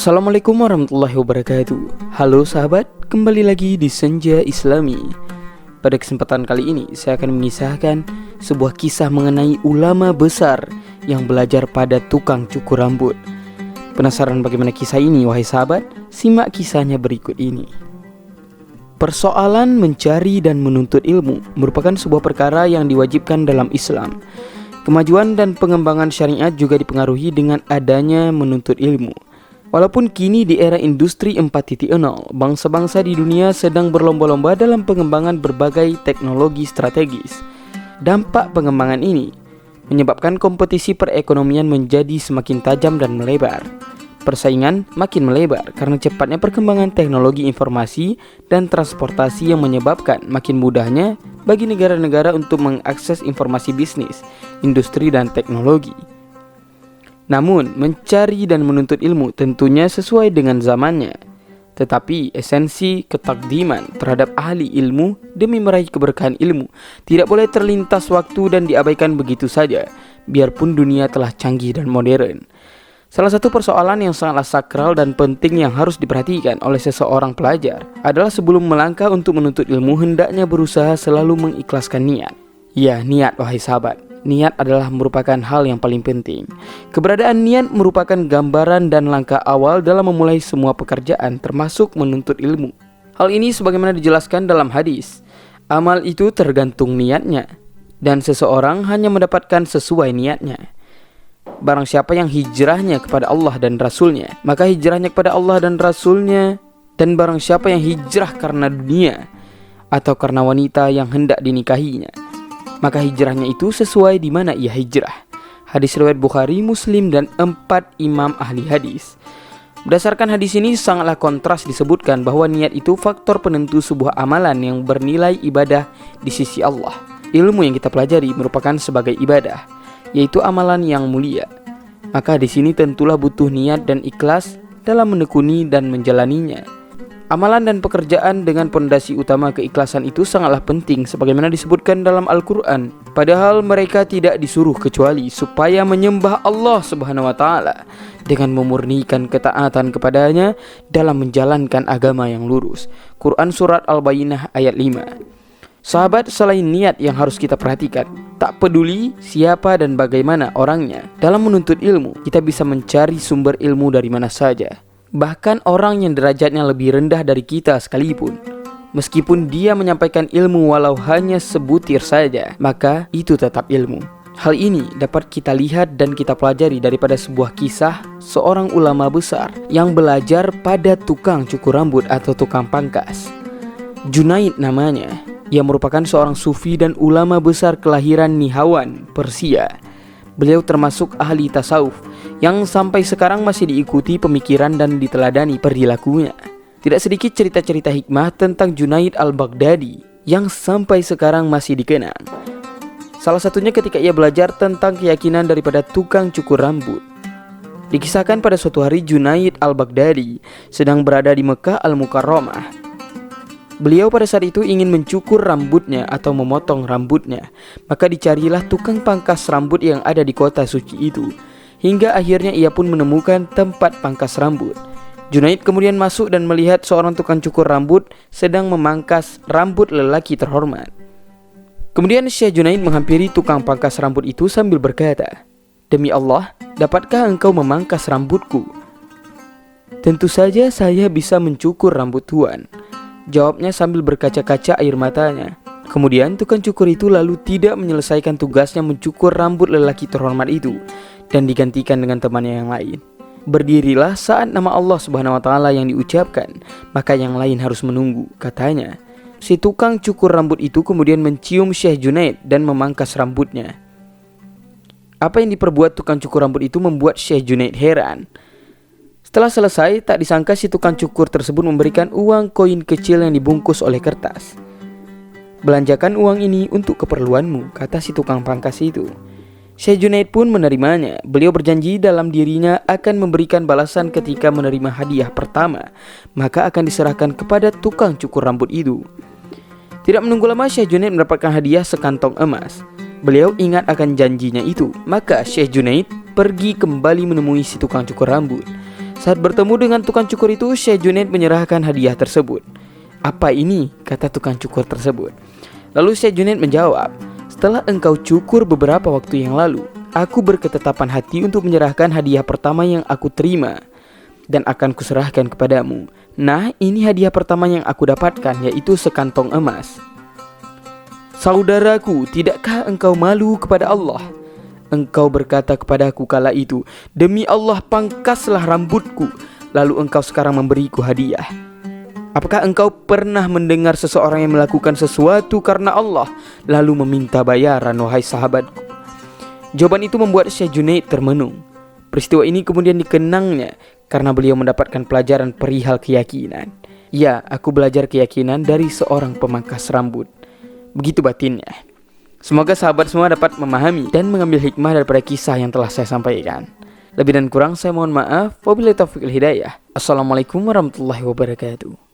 Assalamualaikum warahmatullahi wabarakatuh. Halo sahabat, kembali lagi di Senja Islami. Pada kesempatan kali ini saya akan mengisahkan sebuah kisah mengenai ulama besar yang belajar pada tukang cukur rambut. Penasaran bagaimana kisah ini wahai sahabat? Simak kisahnya berikut ini. Persoalan mencari dan menuntut ilmu merupakan sebuah perkara yang diwajibkan dalam Islam. Kemajuan dan pengembangan syariat juga dipengaruhi dengan adanya menuntut ilmu. Walaupun kini di era industri 4.0, bangsa-bangsa di dunia sedang berlomba-lomba dalam pengembangan berbagai teknologi strategis. Dampak pengembangan ini menyebabkan kompetisi perekonomian menjadi semakin tajam dan melebar. Persaingan makin melebar karena cepatnya perkembangan teknologi informasi dan transportasi yang menyebabkan makin mudahnya bagi negara-negara untuk mengakses informasi bisnis, industri, dan teknologi. Namun, mencari dan menuntut ilmu tentunya sesuai dengan zamannya. Tetapi, esensi ketakdiman terhadap ahli ilmu demi meraih keberkahan ilmu tidak boleh terlintas waktu dan diabaikan begitu saja, biarpun dunia telah canggih dan modern. Salah satu persoalan yang sangatlah sakral dan penting yang harus diperhatikan oleh seseorang pelajar adalah sebelum melangkah untuk menuntut ilmu hendaknya berusaha selalu mengikhlaskan niat. Ya, niat wahai sahabat. Niat adalah merupakan hal yang paling penting. Keberadaan niat merupakan gambaran dan langkah awal dalam memulai semua pekerjaan, termasuk menuntut ilmu. Hal ini sebagaimana dijelaskan dalam hadis, amal itu tergantung niatnya, dan seseorang hanya mendapatkan sesuai niatnya. Barang siapa yang hijrahnya kepada Allah dan Rasulnya, maka hijrahnya kepada Allah dan Rasulnya. Dan barang siapa yang hijrah karena dunia atau karena wanita yang hendak dinikahinya, maka hijrahnya itu sesuai di mana ia hijrah. Hadis riwayat Bukhari, Muslim, dan 4 imam ahli hadis. Berdasarkan hadis ini sangatlah kontras disebutkan bahwa niat itu faktor penentu sebuah amalan yang bernilai ibadah di sisi Allah. Ilmu yang kita pelajari merupakan sebagai ibadah, yaitu amalan yang mulia. Maka di sini tentulah butuh niat dan ikhlas dalam menekuni dan menjalaninya. Amalan dan pekerjaan dengan pondasi utama keikhlasan itu sangatlah penting sebagaimana disebutkan dalam Al-Quran. Padahal mereka tidak disuruh kecuali supaya menyembah Allah Subhanahu wa Ta'ala dengan memurnikan ketaatan kepadanya dalam menjalankan agama yang lurus. Quran Surat Al-Bayyinah ayat 5. Sahabat, selain niat yang harus kita perhatikan, tak peduli siapa dan bagaimana orangnya, dalam menuntut ilmu kita bisa mencari sumber ilmu dari mana saja. Bahkan orang yang derajatnya lebih rendah dari kita sekalipun, meskipun dia menyampaikan ilmu walau hanya sebutir saja, maka itu tetap ilmu. Hal ini dapat kita lihat dan kita pelajari daripada sebuah kisah seorang ulama besar yang belajar pada tukang cukur rambut atau tukang pangkas. Junaid namanya. Ia merupakan seorang sufi dan ulama besar kelahiran Nihawan, Persia. Beliau termasuk ahli tasawuf yang sampai sekarang masih diikuti pemikiran dan diteladani perilakunya. Tidak sedikit cerita-cerita hikmah tentang Junaid al-Baghdadi yang sampai sekarang masih dikenang. Salah satunya ketika ia belajar tentang keyakinan daripada tukang cukur rambut. Dikisahkan pada suatu hari Junaid al-Baghdadi sedang berada di Mekah al-Mukarramah. Beliau pada saat itu ingin mencukur rambutnya atau memotong rambutnya. Maka dicarilah tukang pangkas rambut yang ada di kota suci itu. Hingga akhirnya ia pun menemukan tempat pangkas rambut. Junaid kemudian masuk dan melihat seorang tukang cukur rambut sedang memangkas rambut lelaki terhormat. Kemudian Syekh Junaid menghampiri tukang pangkas rambut itu sambil berkata, "Demi Allah, dapatkah engkau memangkas rambutku?" "Tentu saja saya bisa mencukur rambut tuan," jawabnya sambil berkaca-kaca air matanya. Kemudian tukang cukur itu lalu tidak menyelesaikan tugasnya mencukur rambut lelaki terhormat itu dan digantikan dengan temannya yang lain. "Berdirilah saat nama Allah Subhanahu wa Ta'ala yang diucapkan, maka yang lain harus menunggu," katanya. Si tukang cukur rambut itu kemudian mencium Syekh Junaid dan memangkas rambutnya. Apa yang diperbuat tukang cukur rambut itu membuat Syekh Junaid heran. Setelah selesai, tak disangka si tukang cukur tersebut memberikan uang koin kecil yang dibungkus oleh kertas. "Belanjakan uang ini untuk keperluanmu," kata si tukang pangkas itu. Syekh Junaid pun menerimanya. Beliau berjanji dalam dirinya akan memberikan balasan ketika menerima hadiah pertama, maka akan diserahkan kepada tukang cukur rambut itu. Tidak menunggu lama Syekh Junaid mendapatkan hadiah sekantong emas. Beliau ingat akan janjinya itu, maka Syekh Junaid pergi kembali menemui si tukang cukur rambut. Saat bertemu dengan tukang cukur itu, Syekh Junaid menyerahkan hadiah tersebut. "Apa ini?" kata tukang cukur tersebut. Lalu Syekh Junaid menjawab, "Setelah engkau cukur beberapa waktu yang lalu, aku berketetapan hati untuk menyerahkan hadiah pertama yang aku terima dan akan kuserahkan kepadamu. Nah, ini hadiah pertama yang aku dapatkan, yaitu sekantong emas." "Saudaraku, tidakkah engkau malu kepada Allah? Engkau berkata kepadaku kala itu, 'Demi Allah, pangkaslah rambutku,' lalu engkau sekarang memberiku hadiah. Apakah engkau pernah mendengar seseorang yang melakukan sesuatu karena Allah lalu meminta bayaran, wahai sahabatku?" Jawaban itu membuat Syekh Junaid termenung. Peristiwa ini kemudian dikenangnya karena beliau mendapatkan pelajaran perihal keyakinan. "Ya, aku belajar keyakinan dari seorang pemangkas rambut." Begitu batinnya. Semoga sahabat semua dapat memahami dan mengambil hikmah daripada kisah yang telah saya sampaikan. Lebih dan kurang saya mohon maaf. Wabillahi taufiq wal hidayah. Assalamualaikum warahmatullahi wabarakatuh.